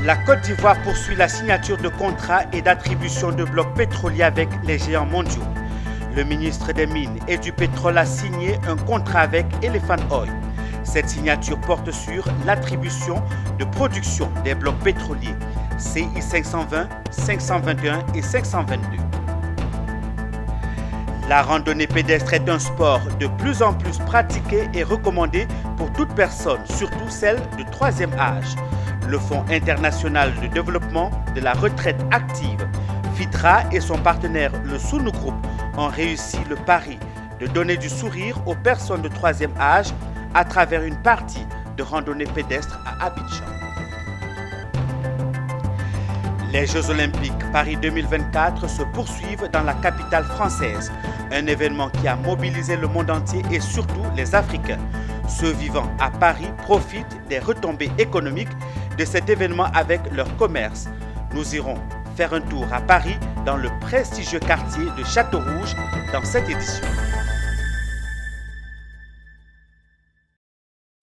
La Côte d'Ivoire poursuit la signature de contrats et d'attribution de blocs pétroliers avec les géants mondiaux. Le ministre des Mines et du Pétrole a signé un contrat avec Elephant Oil. Cette signature porte sur l'attribution de production des blocs pétroliers CI 520, 521 et 522. La randonnée pédestre est un sport de plus en plus pratiqué et recommandé pour toute personne, surtout celle de troisième âge. Le Fonds international de développement de la retraite active, FITRA, et son partenaire, le Sunu Group, ont réussi le pari de donner du sourire aux personnes de troisième âge à travers une partie de randonnée pédestre à Abidjan. Les Jeux Olympiques Paris 2024 se poursuivent dans la capitale française, un événement qui a mobilisé le monde entier et surtout les Africains. Ceux vivant à Paris profitent des retombées économiques de cet événement avec leur commerce. Nous irons faire un tour à Paris dans le prestigieux quartier de Château-Rouge dans cette édition.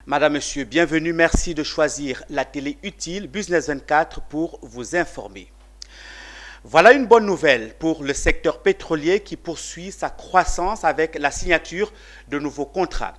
Madame, Monsieur, bienvenue. Merci de choisir la télé utile Business 24 pour vous informer. Voilà une bonne nouvelle pour le secteur pétrolier qui poursuit sa croissance avec la signature de nouveaux contrats.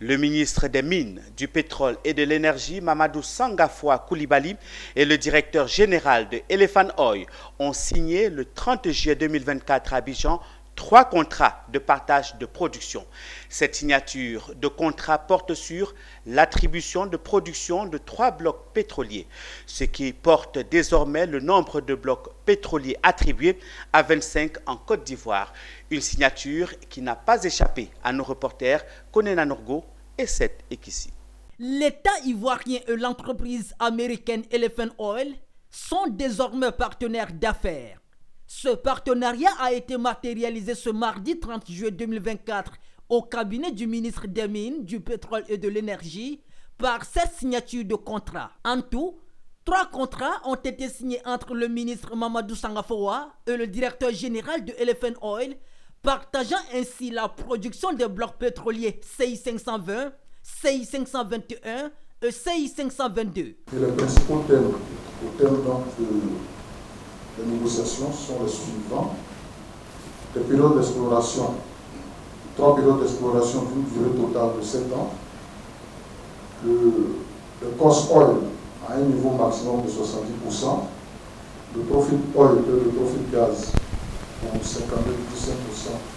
Le ministre des Mines, du Pétrole et de l'Énergie, Mamadou Sangafoua Coulibaly, et le directeur général de Elephant Oil ont signé le 30 juillet 2024 à Abidjan 3 contrats de partage de production. Cette signature de contrat porte sur l'attribution de production de 3 blocs pétroliers, ce qui porte désormais le nombre de blocs pétroliers attribués à 25 en Côte d'Ivoire. Une signature qui n'a pas échappé à nos reporters Konena Norgo et Seth Ekissi. L'État ivoirien et l'entreprise américaine Elephant Oil sont désormais partenaires d'affaires. Ce partenariat a été matérialisé ce mardi 30 juillet 2024 au cabinet du ministre des Mines, du Pétrole et de l'Énergie par cette signature de contrat. En tout, 3 contrats ont été signés entre le ministre Mamadou Sangafoua et le directeur général de Elephant Oil, partageant ainsi la production des blocs pétroliers CI 520, CI 521 et CI 522. Et les principaux thèmes les négociations sont les suivants. Les périodes d'exploration, 3 périodes d'exploration d'une durée totale de 7 ans. Le cost oil à un niveau maximum de 70%. Le profit oil et le profit gaz pour 52,5%,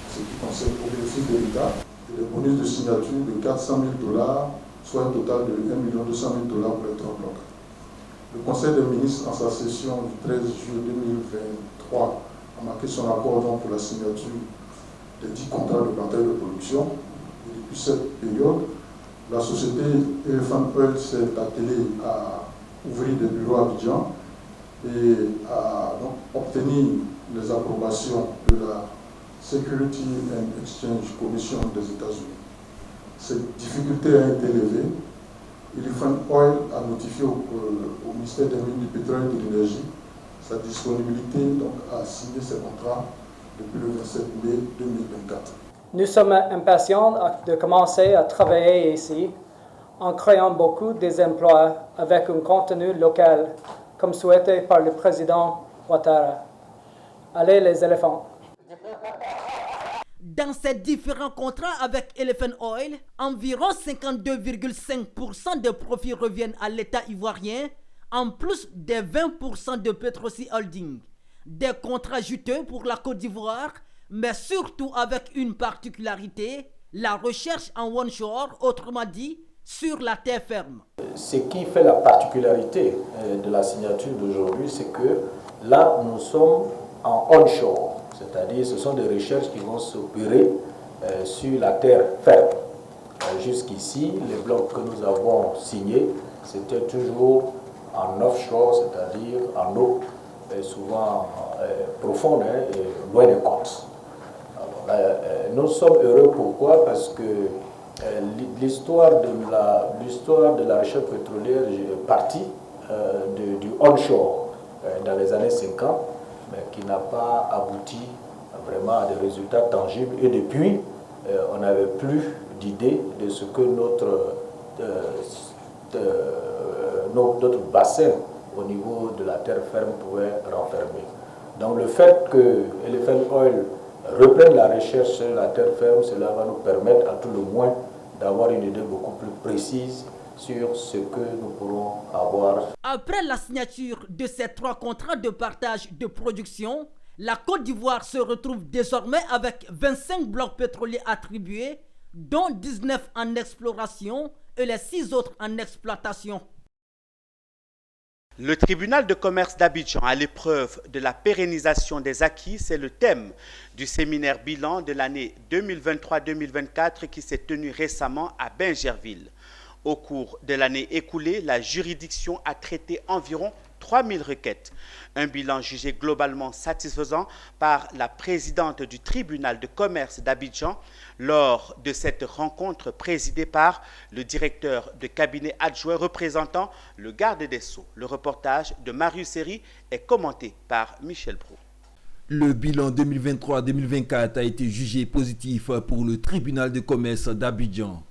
ce qui concerne au bénéfice de l'État. Et les bonus de signature de $400 000, soit un total de $1 200 000 pour les 3 blocs. Le Conseil des ministres, en sa session du 13 juillet 2023, a marqué son accord pour la signature des 10 contrats de partage de production. Et depuis cette période, la société Elephant Oil s'est attelée à ouvrir des bureaux à Abidjan et à donc, obtenir les approbations de la Security and Exchange Commission des États-Unis. Cette difficulté a été levée. Elephant Oil a notifié au ministère des Mines, du Pétrole et de l'Énergie sa disponibilité donc, à signer ces contrats depuis le 27 mai 2024. Nous sommes impatients de commencer à travailler ici en créant beaucoup des emplois avec un contenu local, comme souhaité par le président Ouattara. Allez les éléphants! Dans ces différents contrats avec Elephant Oil, environ 52,5% des profits reviennent à l'État ivoirien, en plus des 20% de Petrosi Holding. Des contrats juteux pour la Côte d'Ivoire, mais surtout avec une particularité, la recherche en onshore, autrement dit, sur la terre ferme. Ce qui fait la particularité de la signature d'aujourd'hui, c'est que là, nous sommes en onshore. C'est-à-dire ce sont des recherches qui vont s'opérer sur la terre ferme. Jusqu'ici, les blocs que nous avons signés, c'était toujours en offshore, c'est-à-dire en eau, souvent profonde et loin des côtes. Nous sommes heureux, pourquoi? Parce que l'histoire de la recherche pétrolière est partie du onshore dans les années 50, mais qui n'a pas abouti vraiment à des résultats tangibles. Et depuis, on n'avait plus d'idée de ce que notre bassin au niveau de la terre ferme pouvait renfermer. Donc le fait que Elephant Oil reprenne la recherche sur la terre ferme, cela va nous permettre à tout le moins d'avoir une idée beaucoup plus précise sur ce que nous pourrons avoir. Après la signature de ces 3 contrats de partage de production, la Côte d'Ivoire se retrouve désormais avec 25 blocs pétroliers attribués, dont 19 en exploration et les 6 autres en exploitation. Le tribunal de commerce d'Abidjan à l'épreuve de la pérennisation des acquis, c'est le thème du séminaire bilan de l'année 2023-2024 qui s'est tenu récemment à Bingerville. Au cours de l'année écoulée, la juridiction a traité environ 3000 requêtes. Un bilan jugé globalement satisfaisant par la présidente du tribunal de commerce d'Abidjan lors de cette rencontre présidée par le directeur de cabinet adjoint représentant le garde des Sceaux. Le reportage de Marius Seri est commenté par Michel Brou. Le bilan 2023-2024 a été jugé positif pour le tribunal de commerce d'Abidjan.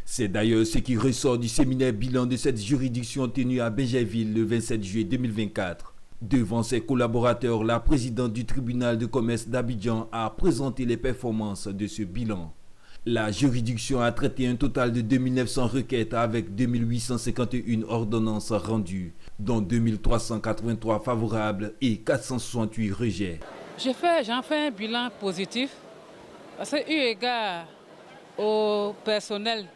C'est d'ailleurs ce qui ressort du séminaire bilan de cette juridiction tenue à Bingerville le 27 juillet 2024. Devant ses collaborateurs, la présidente du tribunal de commerce d'Abidjan a présenté les performances de ce bilan. La juridiction a traité un total de 2900 requêtes avec 2851 ordonnances rendues, dont 2383 favorables et 468 rejets. J'en fais un bilan positif parce que eu égard au personnel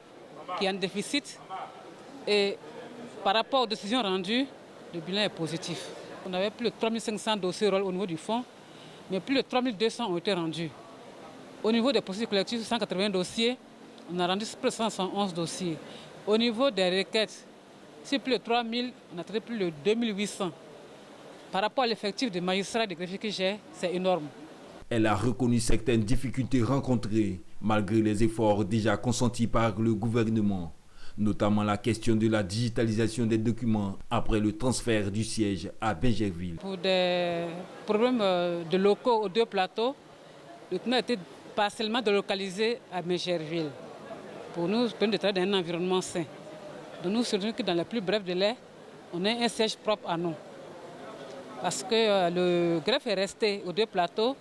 qui est en déficit et par rapport aux décisions rendues, le bilan est positif. On avait plus de 3500 dossiers au niveau du fonds, mais plus de 3200 ont été rendus. Au niveau des procédures collectives, 180 dossiers, on a rendu plus de 111 dossiers. Au niveau des requêtes, c'est plus de 3000, on a traité plus de 2800. Par rapport à l'effectif des magistrats et des greffiers que j'ai, c'est énorme. Elle a reconnu certaines difficultés rencontrées malgré les efforts déjà consentis par le gouvernement, notamment la question de la digitalisation des documents après le transfert du siège à Bingerville. Pour des problèmes de locaux aux 2 plateaux, le tribunal a été partiellement délocalisé à Bingerville. Pour nous, c'est de travailler dans un environnement sain. Donc nous souhaitons que dans les plus brefs délais, on ait un siège propre à nous. Parce que le greffe est resté aux 2 plateaux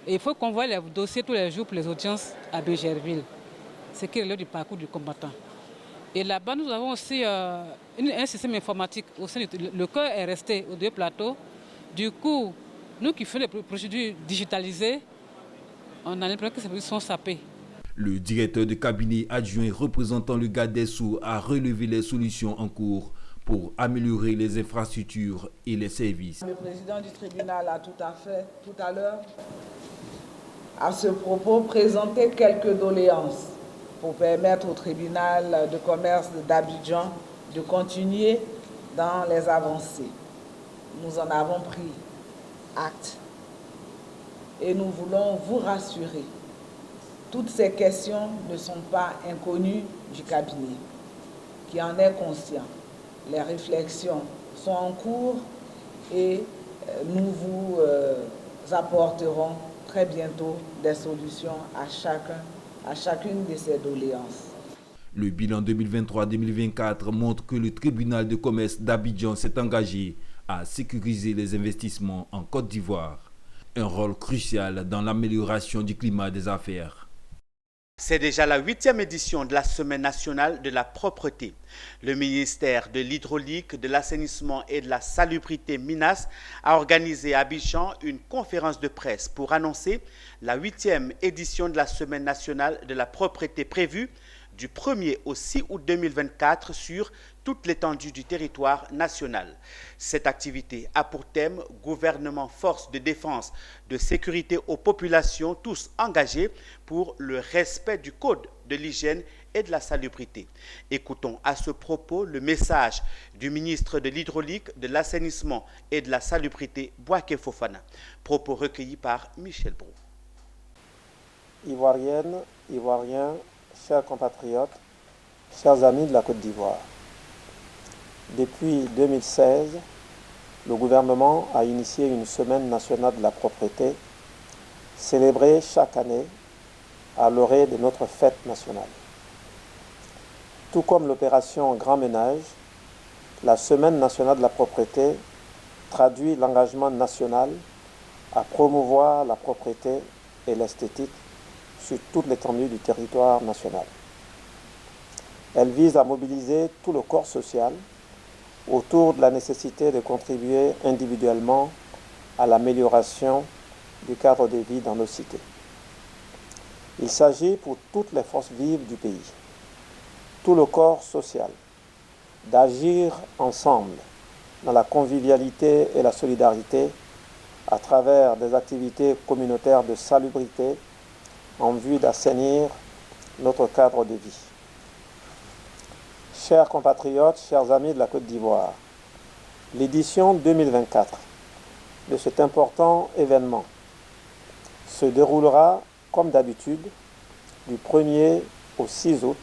et il faut qu'on voie les dossiers tous les jours pour les audiences à Bingerville. C'est qui relève du parcours du combattant. Et là-bas, nous avons aussi un système informatique. Le cœur est resté aux 2 plateaux. Du coup, nous qui faisons les procédures digitalisées, on a l'impression que ces procédures sont sapées. Le directeur de cabinet adjoint représentant le garde des Sceaux a relevé les solutions en cours pour améliorer les infrastructures et les services. Le président du tribunal a tout à l'heure, à ce propos, présenté quelques doléances pour permettre au tribunal de commerce d'Abidjan de continuer dans les avancées. Nous en avons pris acte et nous voulons vous rassurer. Toutes ces questions ne sont pas inconnues du cabinet, qui en est conscient. Les réflexions sont en cours et nous vous apporterons très bientôt des solutions à chacune de ces doléances. Le bilan 2023-2024 montre que le tribunal de commerce d'Abidjan s'est engagé à sécuriser les investissements en Côte d'Ivoire, un rôle crucial dans l'amélioration du climat des affaires. C'est déjà la 8e édition de la Semaine nationale de la propreté. Le ministère de l'Hydraulique, de l'Assainissement et de la Salubrité MINAS a organisé à Abidjan une conférence de presse pour annoncer la 8e édition de la Semaine nationale de la propreté prévue du 1er au 6 août 2024 sur toute l'étendue du territoire national. Cette activité a pour thème gouvernement, forces de défense, de sécurité aux populations, tous engagés pour le respect du code de l'hygiène et de la salubrité. Écoutons à ce propos le message du ministre de l'Hydraulique, de l'Assainissement et de la Salubrité, Bouaké Fofana. Propos recueillis par Michel Brou. Ivoiriennes, Ivoiriens, chers compatriotes, chers amis de la Côte d'Ivoire. Depuis 2016, le gouvernement a initié une semaine nationale de la propreté, célébrée chaque année à l'orée de notre fête nationale. Tout comme l'opération Grand Ménage, la semaine nationale de la propreté traduit l'engagement national à promouvoir la propreté et l'esthétique sur toute l'étendue du territoire national. Elle vise à mobiliser tout le corps social autour de la nécessité de contribuer individuellement à l'amélioration du cadre de vie dans nos cités. Il s'agit pour toutes les forces vives du pays, tout le corps social, d'agir ensemble dans la convivialité et la solidarité à travers des activités communautaires de salubrité en vue d'assainir notre cadre de vie. Chers compatriotes, chers amis de la Côte d'Ivoire, l'édition 2024 de cet important événement se déroulera comme d'habitude du 1er au 6 août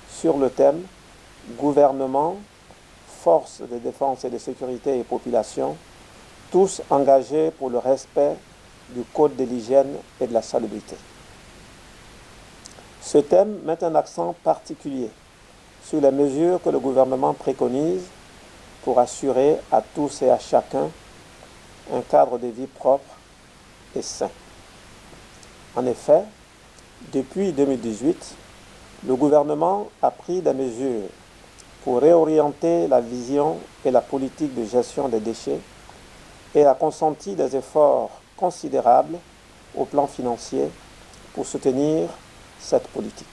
sur le thème Gouvernement, forces de défense et de sécurité et population, tous engagés pour le respect du Code de l'hygiène et de la salubrité. Ce thème met un accent particulier sur les mesures que le gouvernement préconise pour assurer à tous et à chacun un cadre de vie propre et sain. En effet, depuis 2018, le gouvernement a pris des mesures pour réorienter la vision et la politique de gestion des déchets et a consenti des efforts considérables au plan financier pour soutenir cette politique.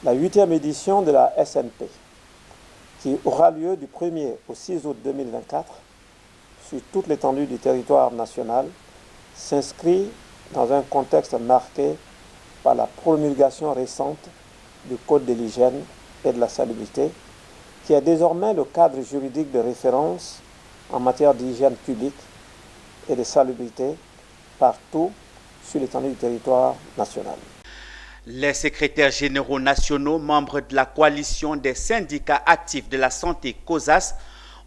La 8e édition de la SNP, qui aura lieu du 1er au 6 août 2024 sur toute l'étendue du territoire national, s'inscrit dans un contexte marqué par la promulgation récente du Code de l'hygiène et de la salubrité, qui est désormais le cadre juridique de référence en matière d'hygiène publique et de salubrité partout sur l'étendue du territoire national. Les secrétaires généraux nationaux, membres de la coalition des syndicats actifs de la santé COSAS,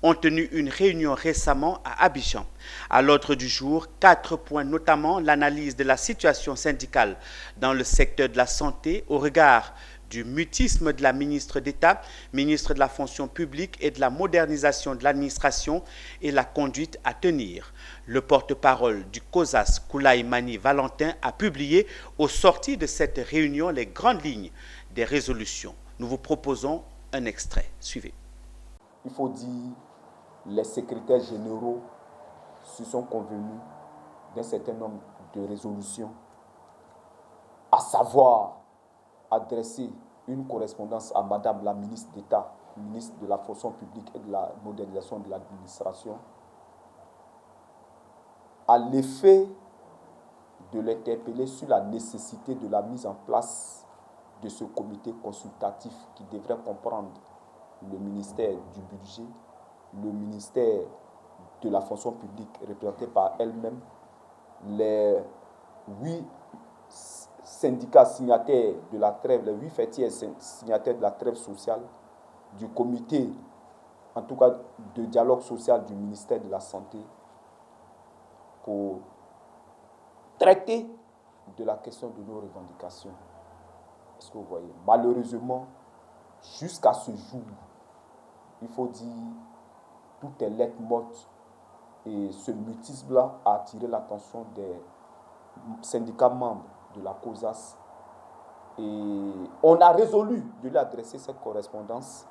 ont tenu une réunion récemment à Abidjan. À l'ordre du jour, 4 points, notamment l'analyse de la situation syndicale dans le secteur de la santé au regard du mutisme de la ministre d'État, ministre de la fonction publique et de la modernisation de l'administration et la conduite à tenir. Le porte-parole du COSAS, Koulaï Mani Valentin, a publié au sorti de cette réunion les grandes lignes des résolutions. Nous vous proposons un extrait. Suivez. Il faut dire, les secrétaires généraux se sont convenus d'un certain nombre de résolutions, à savoir adresser une correspondance à Madame la ministre d'État, ministre de la fonction publique et de la modernisation de l'administration, à l'effet de l'interpeller sur la nécessité de la mise en place de ce comité consultatif qui devrait comprendre le ministère du Budget, le ministère de la fonction publique représenté par elle-même, les 8 syndicats signataires de la trêve, les 8 fêtiers signataires de la trêve sociale, du comité, en tout cas de dialogue social du ministère de la Santé, pour traiter de la question de nos revendications. Est-ce que vous voyez? Malheureusement, jusqu'à ce jour, il faut dire, tout est lettre morte et ce mutisme-là a attiré l'attention des syndicats membres de la COSAS et on a résolu de lui adresser cette correspondance.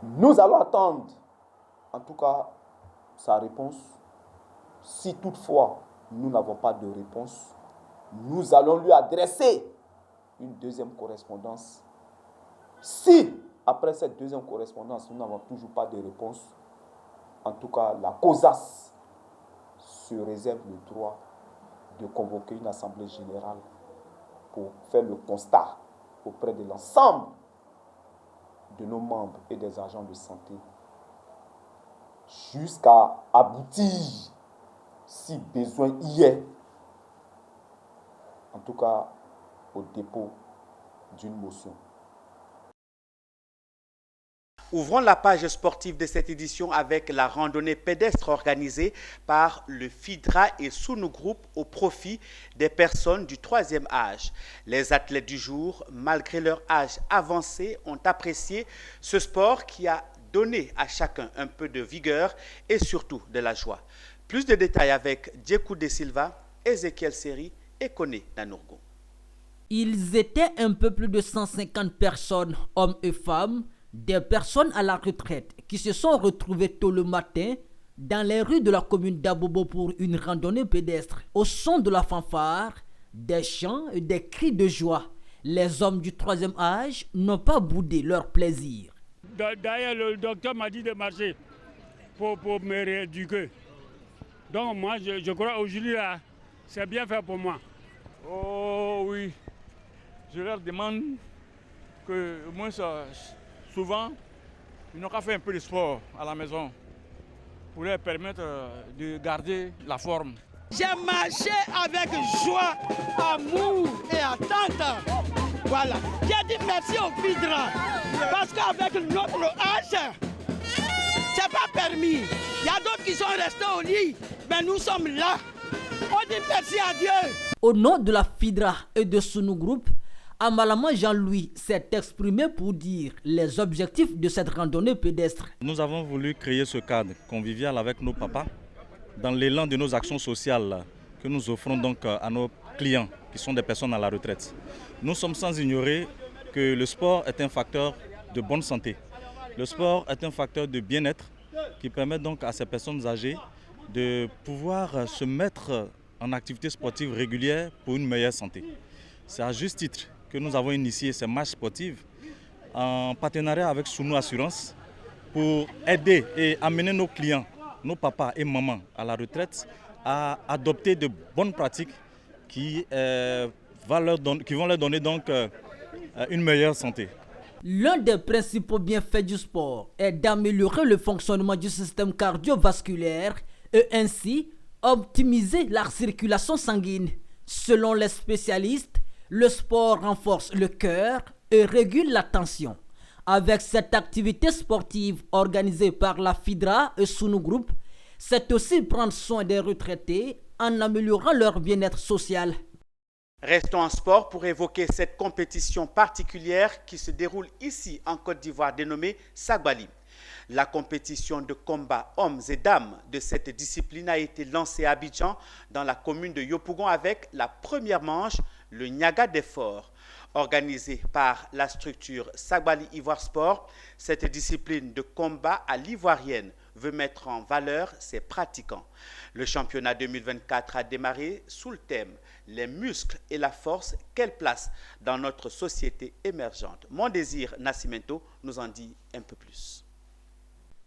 Nous allons attendre, en tout cas, sa réponse. Si toutefois nous n'avons pas de réponse, nous allons lui adresser une deuxième correspondance. Si, après cette deuxième correspondance, nous n'avons toujours pas de réponse, en tout cas, la COSAS se réserve le droit de convoquer une assemblée générale pour faire le constat auprès de l'ensemble de nos membres et des agents de santé jusqu'à aboutir, si besoin y est, en tout cas au dépôt d'une motion. Ouvrons la page sportive de cette édition avec la randonnée pédestre organisée par le FIDRA et Sunu Group au profit des personnes du 3e âge. Les athlètes du jour, malgré leur âge avancé, ont apprécié ce sport qui a donner à chacun un peu de vigueur et surtout de la joie. Plus de détails avec Djekou De Silva, Ezekiel Seri et Kone Nanourgo. Ils étaient un peu plus de 150 personnes, hommes et femmes, des personnes à la retraite qui se sont retrouvées tôt le matin dans les rues de la commune d'Abobo pour une randonnée pédestre. Au son de la fanfare, des chants et des cris de joie, les hommes du troisième âge n'ont pas boudé leur plaisir. D'ailleurs, le docteur m'a dit de marcher pour me rééduquer. Donc moi, je crois aujourd'hui, là, c'est bien fait pour moi. Oh oui, je leur demande que, au moins souvent, ils n'ont qu'à faire un peu de sport à la maison pour leur permettre de garder la forme. J'ai marché avec joie, amour et attente. Voilà. J'ai dit merci au FIDRA parce qu'avec notre âge, c'est pas permis. Il y a d'autres qui sont restés au lit, mais nous sommes là. On dit merci à Dieu. Au nom de la FIDRA et de Sunu Group, Amalama Jean-Louis s'est exprimé pour dire les objectifs de cette randonnée pédestre. Nous avons voulu créer ce cadre convivial avec nos papas dans l'élan de nos actions sociales que nous offrons donc à nos clients qui sont des personnes à la retraite. Nous sommes sans ignorer que le sport est un facteur de bonne santé. Le sport est un facteur de bien-être qui permet donc à ces personnes âgées de pouvoir se mettre en activité sportive régulière pour une meilleure santé. C'est à juste titre que nous avons initié ces marches sportives en partenariat avec Sunu Assurance pour aider et amener nos clients, nos papas et mamans à la retraite à adopter de bonnes pratiques qui vont leur donner donc une meilleure santé. L'un des principaux bienfaits du sport est d'améliorer le fonctionnement du système cardiovasculaire et ainsi optimiser la circulation sanguine. Selon les spécialistes, le sport renforce le cœur et régule la tension. Avec cette activité sportive organisée par la FIDRA et Sunu Group, c'est aussi prendre soin des retraités en améliorant leur bien-être social. Restons en sport pour évoquer cette compétition particulière qui se déroule ici en Côte d'Ivoire dénommée Sagbali. La compétition de combat hommes et dames de cette discipline a été lancée à Abidjan dans la commune de Yopougon avec la première manche, le Niaga des Forts. Organisée par la structure Sagbali Ivoire Sport, cette discipline de combat à l'ivoirienne veut mettre en valeur ses pratiquants. Le championnat 2024 a démarré sous le thème « Les muscles et la force, quelle place dans notre société émergente ?» Mon désir Nascimento nous en dit un peu plus.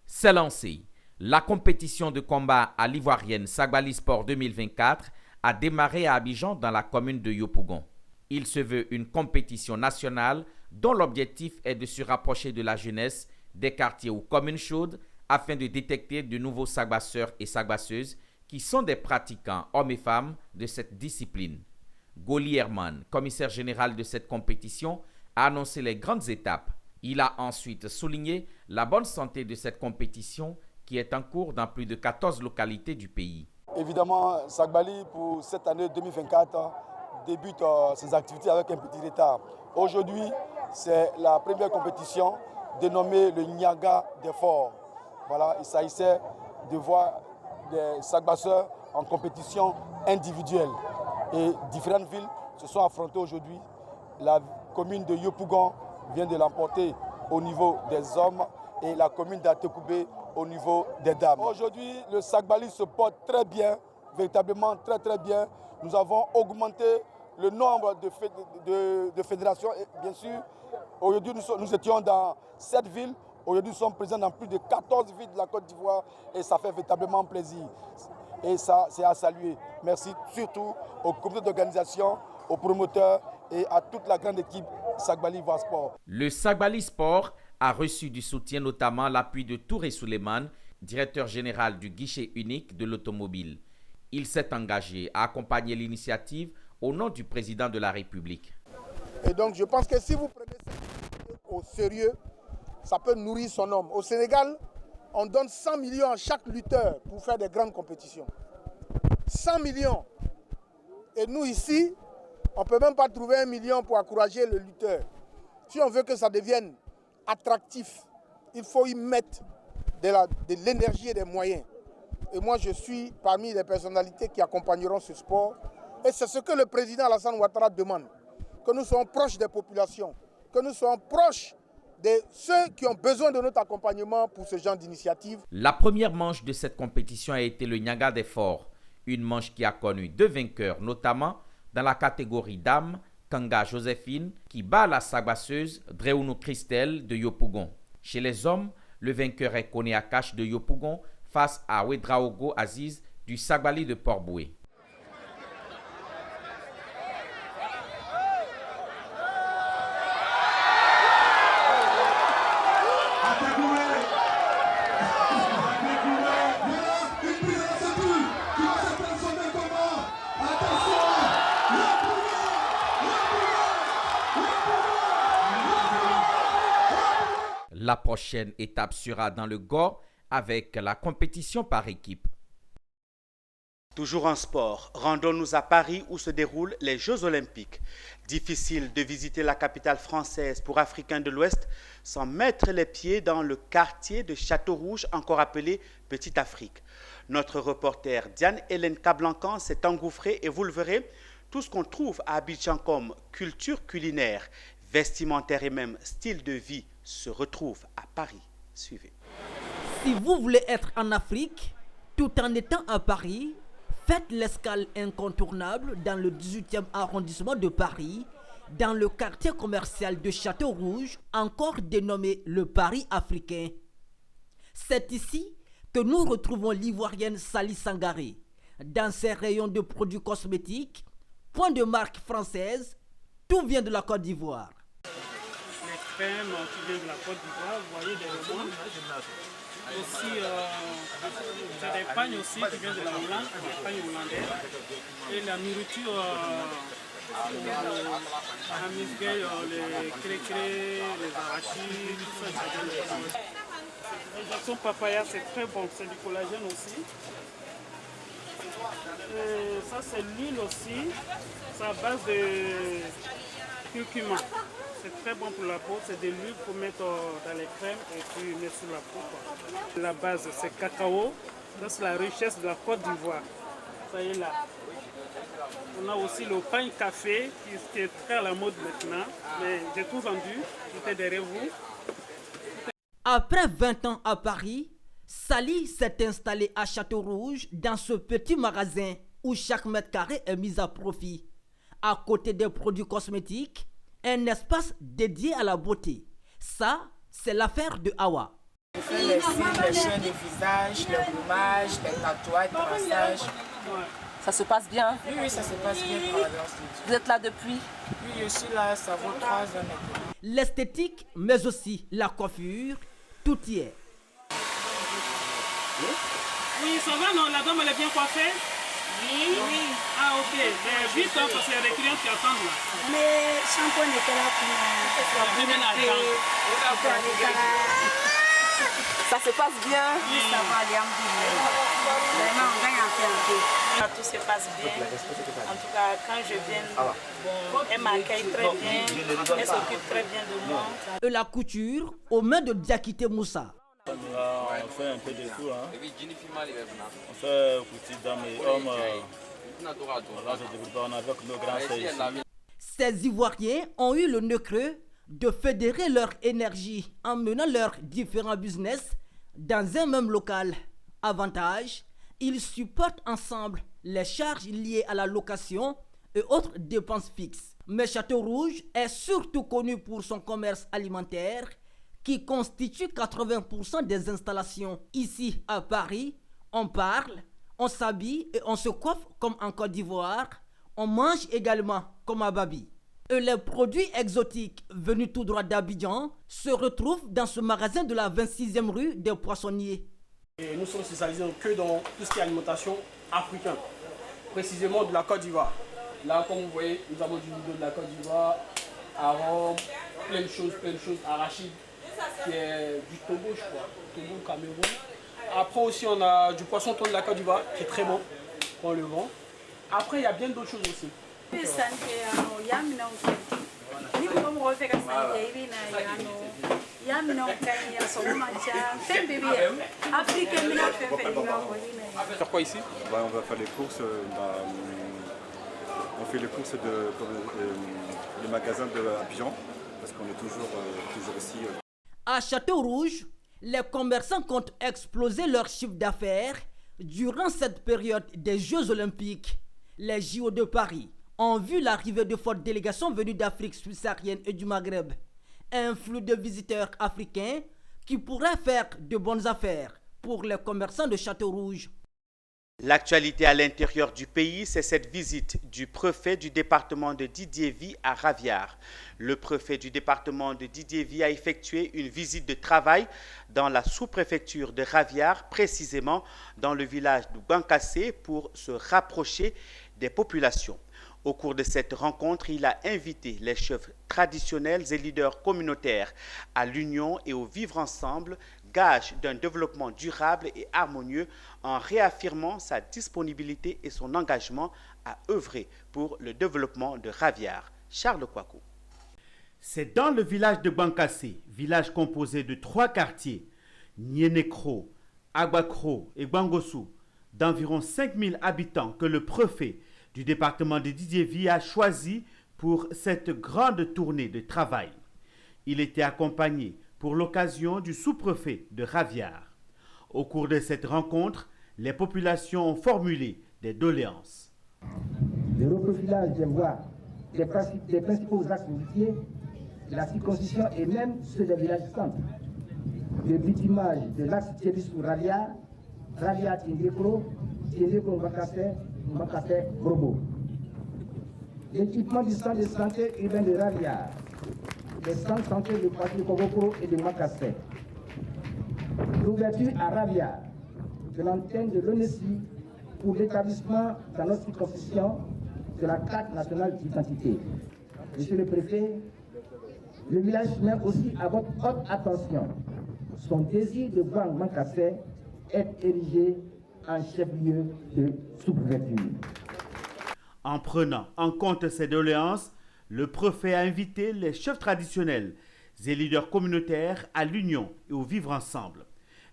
C'est lancé. La compétition de combat à l'ivoirienne Sagbali Sport 2024 a démarré à Abidjan dans la commune de Yopougon. Il se veut une compétition nationale dont l'objectif est de se rapprocher de la jeunesse des quartiers ou communes chaudes afin de détecter de nouveaux sagbasseurs et sagbasseuses qui sont des pratiquants, hommes et femmes, de cette discipline. Goli Herman, commissaire général de cette compétition, a annoncé les grandes étapes. Il a ensuite souligné la bonne santé de cette compétition qui est en cours dans plus de 14 localités du pays. Évidemment, Sagbali, pour cette année 2024, débute ses activités avec un petit retard. Aujourd'hui, c'est la première compétition dénommée le Niaga des Forts. Voilà, il s'agissait de voir des sagbasseurs en compétition individuelle. Et différentes villes se sont affrontées aujourd'hui. La commune de Yopougon vient de l'emporter au niveau des hommes et la commune d'Atekoubé au niveau des dames. Aujourd'hui, le Sagbali se porte très bien, véritablement très bien. Nous avons augmenté le nombre de fédérations. Et bien sûr, aujourd'hui, nous étions dans 7 villes. Aujourd'hui, nous sommes présents dans plus de 14 villes de la Côte d'Ivoire et ça fait véritablement plaisir. Et ça, c'est à saluer. Merci surtout au comité d'organisation, aux promoteurs et à toute la grande équipe Sagbali Ivoire Sport. Le Sagbali Sport a reçu du soutien, notamment l'appui de Touré Souleymane, directeur général du guichet unique de l'automobile. Il s'est engagé à accompagner l'initiative au nom du président de la République. Et donc je pense que si vous prenez ça au sérieux, ça peut nourrir son homme. Au Sénégal, on donne 100 millions à chaque lutteur pour faire des grandes compétitions. 100 millions. Et nous ici, on ne peut même pas trouver 1 million pour encourager le lutteur. Si on veut que ça devienne attractif, il faut y mettre de l'énergie et des moyens. Et moi, je suis parmi les personnalités qui accompagneront ce sport. Et c'est ce que le président Alassane Ouattara demande, que nous soyons proches des populations, que nous soyons proches de ceux qui ont besoin de notre accompagnement pour ce genre d'initiative. La première manche de cette compétition a été le Niaga des Forts, une manche qui a connu 2 vainqueurs, notamment dans la catégorie dames, Kanga Joséphine qui bat la sagbasseuse Dreunou Christelle de Yopougon. Chez les hommes, le vainqueur est Koné Akash de Yopougon face à Ouedraogo Aziz du Sagbali de Port-Boué. La prochaine étape sera dans le Gor avec la compétition par équipe. Toujours en sport, rendons-nous à Paris où se déroulent les Jeux Olympiques. Difficile de visiter la capitale française pour Africains de l'Ouest sans mettre les pieds dans le quartier de Château-Rouge, encore appelé Petite Afrique. Notre reporter Diane-Hélène Cablancan s'est engouffrée et vous le verrez, tout ce qu'on trouve à Abidjan comme culture culinaire, vestimentaire et même style de vie se retrouve à Paris. Suivez. Si vous voulez être en Afrique, tout en étant à Paris, faites l'escale incontournable dans le 18e arrondissement de Paris, dans le quartier commercial de Château-Rouge, encore dénommé le Paris africain. C'est ici que nous retrouvons l'ivoirienne Sali Sangaré. Dans ses rayons de produits cosmétiques, point de marque française, tout vient de la Côte d'Ivoire. Les crèmes qui viennent de la Côte d'Ivoire, vous voyez des romans. Aussi, c'est des pagnes aussi qui viennent de la Hollande, des pagnes hollandaises. Et la nourriture, la musgueille, les crécrés, les arachides, tout ça, ça vient de la Hollande. L'injection papaya, c'est très bon, c'est du collagène aussi. Et ça, c'est l'huile aussi, c'est à base de curcuma. C'est très bon pour la peau, c'est de l'huile pour mettre dans les crèmes et puis mettre sur la peau, quoi. La base, c'est cacao. Ça, c'est la richesse de la Côte d'Ivoire. Ça y est là. On a aussi le pain café qui est très à la mode maintenant. Mais j'ai tout vendu, j'étais derrière vous. Après 20 ans à Paris, Sali s'est installé à Château-Rouge dans ce petit magasin où chaque mètre carré est mis à profit. À côté des produits cosmétiques, un espace dédié à la beauté. Ça, c'est l'affaire de Awa. Je fais les cils, les soins de visage, le gommage, les tatouages, le massage. Ça se passe bien? Oui, ça se passe bien pour la danse. Vous êtes là depuis? Oui, je suis là, ça vaut 3 ans maintenant. L'esthétique, mais aussi la coiffure, tout y est. Oui, ça va, non? La dame, elle est bien coiffée? Oui. Oui. Ah, ok. Mais vite, parce qu'il y a des clients qui attendent là. Mais Shampoing était là Ça se passe bien? Oui, ça va, vraiment, on gagne un peu. Tout se passe bien. En tout cas, quand je viens, bon, elle m'accueille très bien, elle s'occupe très bien de moi. Et la couture aux mains de Diakité Moussa. On fait un peu de tout. Hein. On fait couture dames et hommes. On est avec nos grands frères ici. Ces Ivoiriens ont eu le nœud creux de fédérer leur énergie en menant leurs différents business dans un même local. Avantage, ils supportent ensemble les charges liées à la location et autres dépenses fixes. Mais Château-Rouge est surtout connu pour son commerce alimentaire qui constitue 80% des installations. Ici à Paris, on parle, on s'habille et on se coiffe comme en Côte d'Ivoire. On mange également comme à Babi. Et les produits exotiques venus tout droit d'Abidjan se retrouvent dans ce magasin de la 26e rue des Poissonniers. Et nous sommes spécialisés que dans tout ce qui est alimentation africaine, précisément de la Côte d'Ivoire. Là, comme vous voyez, nous avons du noodle de la Côte d'Ivoire, arôme, plein de choses, arachide, qui est du Togo, je crois, Togo, Cameroun. Après aussi, on a du poisson thon de la Côte d'Ivoire, qui est très bon, qu'on le vend. Après, il y a bien d'autres choses aussi. Faire quoi ici? On va faire les courses. On fait les courses des magasins de Abidjan parce qu'on est toujours ici. À Château-Rouge, les commerçants comptent exploser leur chiffre d'affaires durant cette période des Jeux Olympiques. Les JO de Paris ont vu l'arrivée de fortes délégations venues d'Afrique subsaharienne et du Maghreb. Un flux de visiteurs africains qui pourrait faire de bonnes affaires pour les commerçants de Château-Rouge. L'actualité à l'intérieur du pays, c'est cette visite du préfet du département de Didiévy à Raviard. Le préfet du département de Didiévy a effectué une visite de travail dans la sous-préfecture de Raviard, précisément dans le village de Bankassé, pour se rapprocher des populations. Au cours de cette rencontre, il a invité les chefs traditionnels et leaders communautaires à l'union et au vivre ensemble, gage d'un développement durable et harmonieux, en réaffirmant sa disponibilité et son engagement à œuvrer pour le développement de Raviard. Charles Kouakou. C'est dans le village de Bankassé, village composé de 3 quartiers, Nienekro, Agbakro et Bangossou, d'environ 5000 habitants, que le préfet du département de Didiévy a choisi pour cette grande tournée de travail. Il était accompagné pour l'occasion du sous-préfet de Raviard. Au cours de cette rencontre, les populations ont formulé des doléances. Le reprofilage des voies des principaux axes routiers, la circoncision et même ceux des villages centres. Le bitumage de l'axe Tiébis-Raviard, Raviard-Tiendekro, Tiendekro-Mbakassé, Mbakassé-Brobo. L'équipement du centre de santé urbain de Raviard, les centres de santé de Kwasi-Kogoko et de Mbakassé. L'ouverture à Raviard de l'antenne de l'ONESI pour l'établissement dans notre circonscription de la carte nationale d'identité. Monsieur le préfet, le village met aussi à votre haute attention son désir de voir Mbakassé être érigé en chef-lieu de sous-préfecture. En prenant en compte ces doléances, le préfet a invité les chefs traditionnels et leaders communautaires à l'union et au vivre ensemble.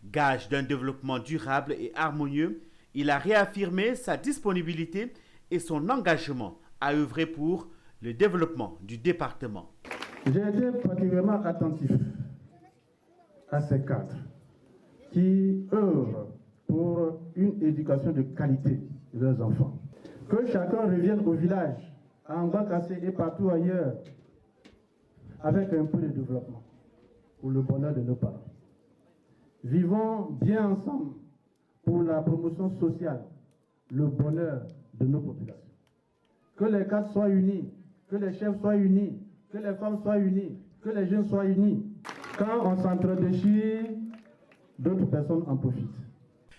Gage d'un développement durable et harmonieux, il a réaffirmé sa disponibilité et son engagement à œuvrer pour le développement du département. J'ai été particulièrement attentif à ces cadres qui œuvrent pour une éducation de qualité de leurs enfants. Que chacun revienne au village, à Mbakassé et partout ailleurs, avec un peu de développement pour le bonheur de nos parents. Vivons bien ensemble pour la promotion sociale, le bonheur de nos populations. Que les cadres soient unis, que les chefs soient unis, que les femmes soient unies, que les jeunes soient unis. Quand on s'entre-déchire, d'autres personnes en profitent.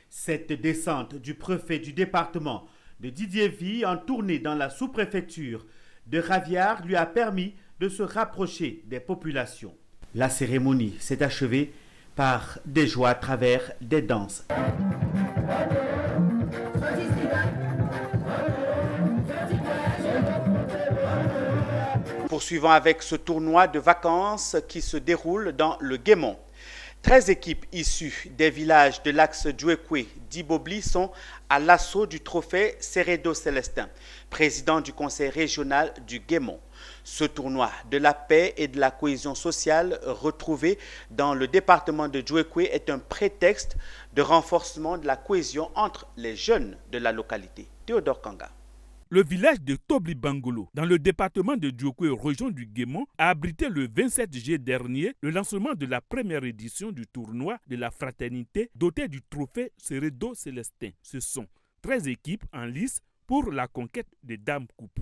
Cette descente du préfet du département de Didiévy en tournée dans la sous-préfecture de Raviard lui a permis de se rapprocher des populations. La cérémonie s'est achevée par des joies à travers des danses. Poursuivons avec ce tournoi de vacances qui se déroule dans le Guémont. 13 équipes issues des villages de l'axe Djouekwe d'Ibobli sont à l'assaut du trophée Seredo Célestin, président du conseil régional du Guémont. Ce tournoi de la paix et de la cohésion sociale retrouvé dans le département de Djouekwe est un prétexte de renforcement de la cohésion entre les jeunes de la localité. Théodore Kanga. Le village de Tobli Bangolo, dans le département de Djouekwe, région du Guémont, a abrité le 27 juillet dernier le lancement de la première édition du tournoi de la fraternité doté du trophée Seredo Célestin. Ce sont 13 équipes en lice pour la conquête des Dames Coupes.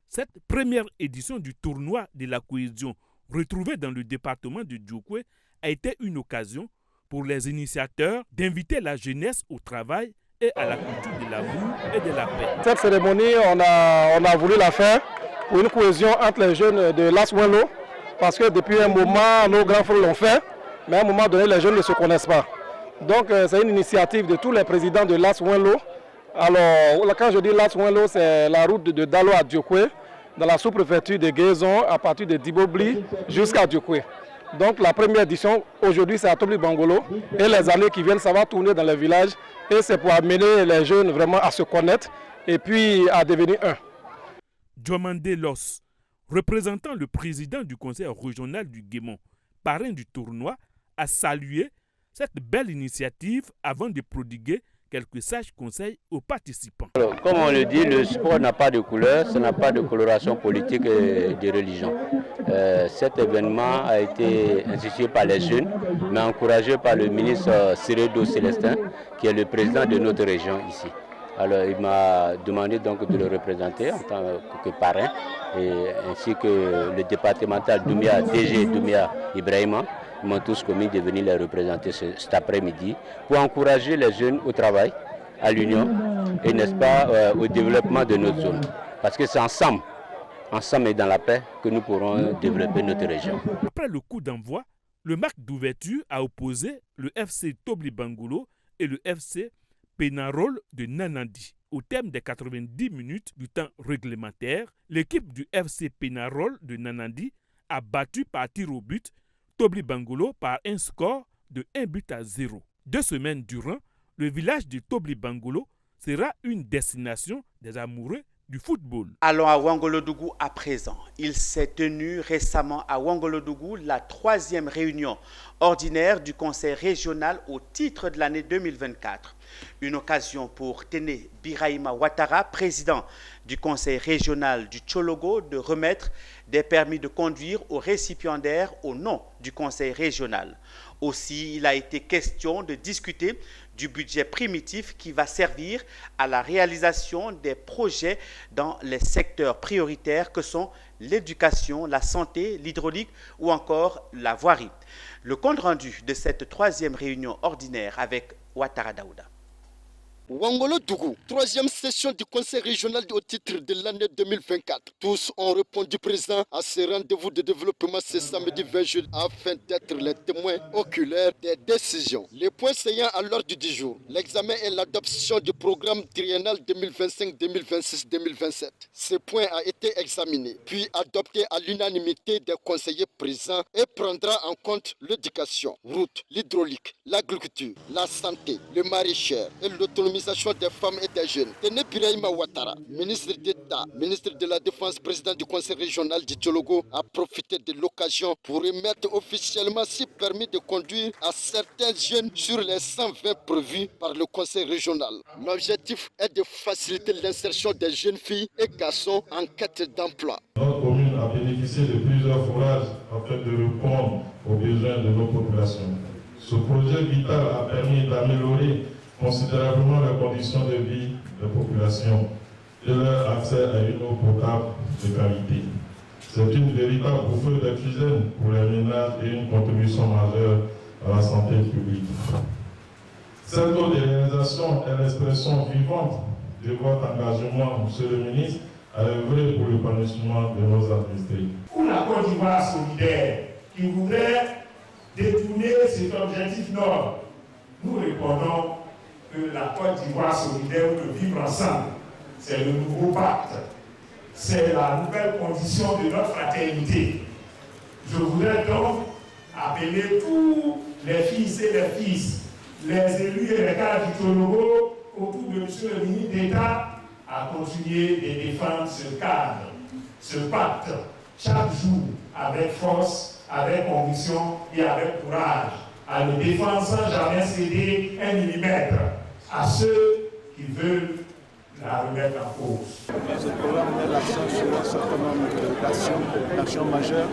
Cette première édition du tournoi de la cohésion retrouvé dans le département de Djouekwe a été une occasion pour les initiateurs d'inviter la jeunesse au travail et à la culture de l'amour et de la paix. Cette cérémonie, on a voulu la faire pour une cohésion entre les jeunes de Las-Wenlo, parce que depuis un moment, nos grands frères l'ont fait, mais à un moment donné, les jeunes ne se connaissent pas. Donc c'est une initiative de tous les présidents de Las-Wenlo. Alors, quand je dis Las-Wenlo, c'est la route de Dalo à Djouekwe, dans la sous-préfecture de Guézon, à partir de Dibobli jusqu'à Djouekwe. Donc la première édition, aujourd'hui, c'est à Tobli Bangolo. Et les années qui viennent, ça va tourner dans les villages. Et c'est pour amener les jeunes vraiment à se connaître et puis à devenir un. Djomande Los, représentant le président du conseil régional du Guémon, parrain du tournoi, a salué cette belle initiative avant de prodiguer quelques sages conseils aux participants. Alors, comme on le dit, le sport n'a pas de couleur, ça n'a pas de coloration politique et de religion. Cet événement a été institué par les jeunes, mais encouragé par le ministre Cérédo Célestin, qui est le président de notre région ici. Alors il m'a demandé donc de le représenter en tant que parrain, ainsi que le départemental Doumia, DG Doumia Ibrahima. Ils m'ont tous commis de venir les représenter cet après-midi pour encourager les jeunes au travail, à l'union et n'est-ce pas au développement de notre zone. Parce que c'est ensemble et dans la paix que nous pourrons développer notre région. Après le coup d'envoi, le match d'ouverture a opposé le FC Tobli Bangolo et le FC Penarol de Nanandi. Au terme des 90 minutes du temps réglementaire, l'équipe du FC Penarol de Nanandi a battu par tir au but Tobli Bangolo par un score de 1-0. 2 semaines durant, le village de Tobli Bangolo sera une destination des amoureux du football. Allons à Ouangolodougou à présent. Il s'est tenu récemment à Ouangolodougou la 3e réunion ordinaire du conseil régional au titre de l'année 2024. Une occasion pour Téné Birahima Ouattara, président du conseil régional du Tchologo, de remettre des permis de conduire aux récipiendaires au nom du conseil régional. Aussi, il a été question de discuter du budget primitif qui va servir à la réalisation des projets dans les secteurs prioritaires que sont l'éducation, la santé, l'hydraulique ou encore la voirie. Le compte rendu de cette 3e réunion ordinaire avec Ouattara Daouda. Ouangolodougou, 3e session du conseil régional au titre de l'année 2024. Tous ont répondu présents à ce rendez-vous de développement ce samedi 20 juillet afin d'être les témoins oculaires des décisions. Les points saillants à l'ordre du jour. L'examen et l'adoption du programme triennal 2025-2026-2027. Ce point a été examiné, puis adopté à l'unanimité des conseillers présents et prendra en compte l'éducation, route, l'hydraulique, l'agriculture, la santé, le maraîchage et l'autonomie des femmes et des jeunes. Téné Birahima Ouattara, ministre d'État, ministre de la Défense, président du conseil régional du Tchologo, a profité de l'occasion pour remettre officiellement 6 permis de conduire à certains jeunes sur les 120 prévus par le conseil régional. L'objectif est de faciliter l'insertion des jeunes filles et garçons en quête d'emploi. Notre commune a bénéficié de plusieurs forages afin de répondre aux besoins de nos populations. Ce projet vital a permis d'améliorer considérablement les conditions de vie des populations et leur accès à une eau potable de qualité. C'est une véritable bouffée d'oxygène pour les ménages et une contribution majeure à la santé publique. Cette eau de réalisation est l'expression vivante de votre engagement, Monsieur le ministre, à œuvrer pour l'épanouissement de nos administrés. Pour la Côte d'Ivoire solidaire, qui voudrait détourner cet objectif noble, nous répondons que la Côte d'Ivoire solidaire, de vivre ensemble, c'est le nouveau pacte, c'est la nouvelle condition de notre fraternité. Je voudrais donc appeler tous les fils et les fils, les élus et les cadres du Tchologo, autour de M. le ministre d'État, à continuer de défendre ce cadre, ce pacte, chaque jour, avec force, avec conviction et avec courage, à le défendre sans jamais céder 1 millimètre à ceux qui veulent la remettre en cause. Ce programme met l'accent sur un certain nombre d'actions majeures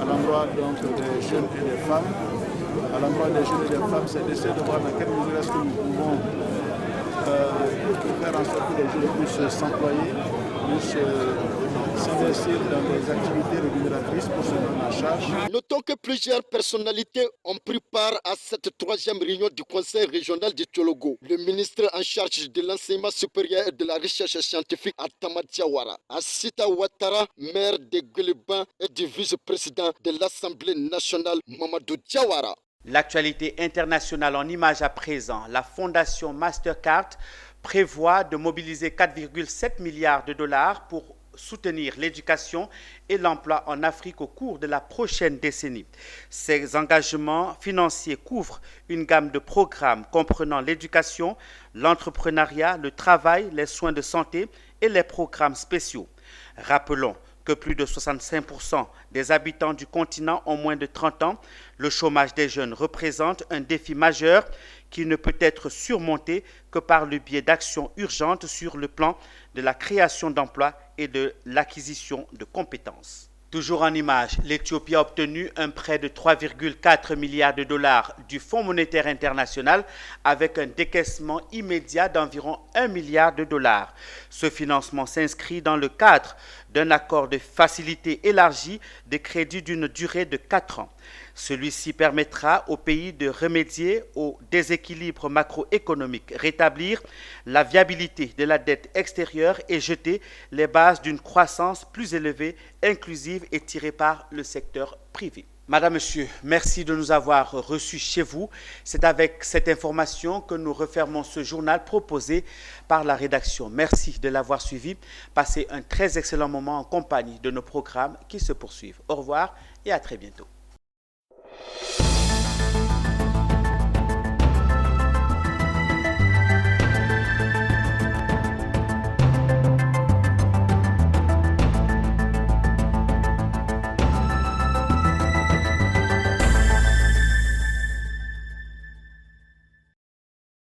à l'endroit des jeunes et des femmes. À l'endroit des jeunes et des femmes, c'est d'essayer de voir dans quelle mesure est-ce que nous pouvons faire en sorte que les jeunes puissent s'employer, puissent s'investir dans des activités rémunératrices pour se donner en charge. Notons que plusieurs personnalités ont pris part à cette 3e réunion du conseil régional du Tchologo. Le ministre en charge de l'enseignement supérieur et de la recherche scientifique Atama Diawara, Assita Ouattara, maire de Guéléban et du vice-président de l'Assemblée nationale Mamadou Diawara. L'actualité internationale en images à présent. La fondation Mastercard prévoit de mobiliser 4,7 milliards de dollars pour soutenir l'éducation et l'emploi en Afrique au cours de la prochaine décennie. Ces engagements financiers couvrent une gamme de programmes comprenant l'éducation, l'entrepreneuriat, le travail, les soins de santé et les programmes spéciaux. Rappelons que plus de 65% des habitants du continent ont moins de 30 ans. Le chômage des jeunes représente un défi majeur qui ne peut être surmonté que par le biais d'actions urgentes sur le plan de la création d'emplois et de l'acquisition de compétences. Toujours en images, l'Éthiopie a obtenu un prêt de 3,4 milliards de dollars du Fonds monétaire international avec un décaissement immédiat d'environ 1 milliard de dollars. Ce financement s'inscrit dans le cadre d'un accord de facilité élargi de crédit d'une durée de 4 ans. Celui-ci permettra au pays de remédier au déséquilibre macroéconomique, rétablir la viabilité de la dette extérieure et jeter les bases d'une croissance plus élevée, inclusive et tirée par le secteur privé. Madame, Monsieur, merci de nous avoir reçus chez vous. C'est avec cette information que nous refermons ce journal proposé par la rédaction. Merci de l'avoir suivi. Passez un très excellent moment en compagnie de nos programmes qui se poursuivent. Au revoir et à très bientôt.